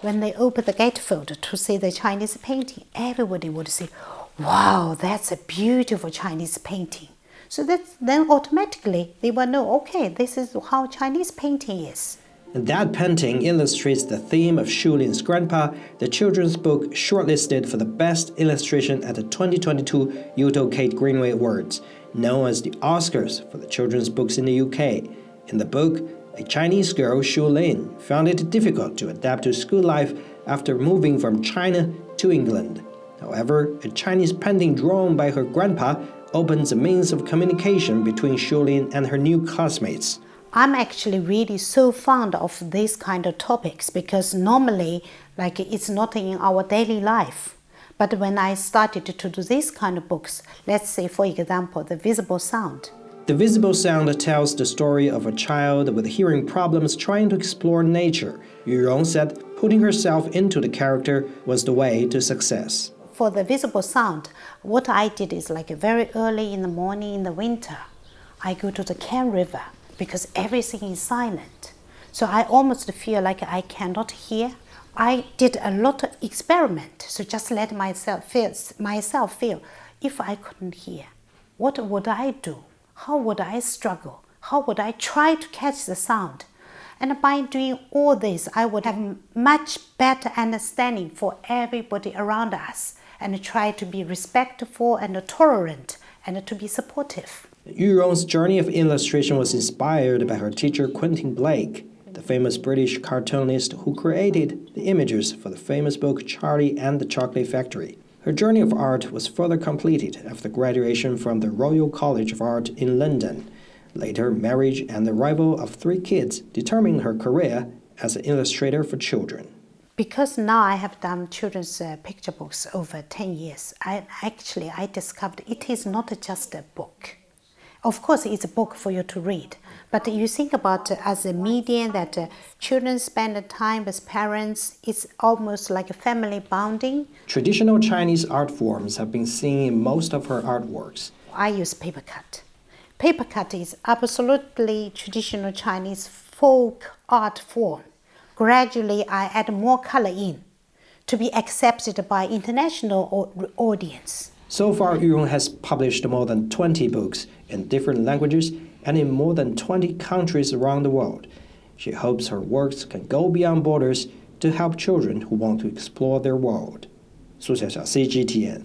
when they open the gatefold to see the Chinese painting, everybody would say, wow, that's a beautiful Chinese painting. So then automatically they will know, okay, this is how Chinese painting is. And that painting illustrates the theme of Shu Lin's grandpa, the children's book shortlisted for the best illustration at the 2022 Yuto Kate Greenway Awards, known as the Oscars for the children's books in the UK. In the book, a Chinese girl, Shu Lin, found it difficult to adapt to school life after moving from China to England. However, a Chinese painting drawn by her grandpa opens a means of communication between Shu Lin and her new classmates. I'm actually really so fond of these kind of topics because normally, it's not in our daily life. But when I started to do this kind of books, let's say, for example, The Visible Sound. The Visible Sound tells the story of a child with hearing problems trying to explore nature. Yu Rong said putting herself into the character was the way to success. For The Visible Sound, what I did is very early in the morning in the winter, I go to the Can River because everything is silent. So I almost feel like I cannot hear. I did a lot of experiment, so just let myself feel, if I couldn't hear, what would I do? How would I struggle? How would I try to catch the sound? And by doing all this, I would have much better understanding for everybody around us and try to be respectful and tolerant and to be supportive. Yu Rong's journey of illustration was inspired by her teacher Quentin Blake, the famous British cartoonist who created the images for the famous book Charlie and the Chocolate Factory. Her journey of art was further completed after graduation from the Royal College of Art in London. Later, marriage and the arrival of 3 kids determined her career as an illustrator for children. Because now I have done children's picture books over 10 years, I discovered it is not just a book. Of course, it's a book for you to read, but you think about as a medium that children spend time with parents, it's almost like a family bonding. Traditional Chinese art forms have been seen in most of her artworks. I use paper cut. Paper cut is absolutely traditional Chinese folk art form. Gradually, I add more color in to be accepted by international audience. So far, Yu Rong has published more than 20 books in different languages and in more than 20 countries around the world. She hopes her works can go beyond borders to help children who want to explore their world. 苏小小 CGTN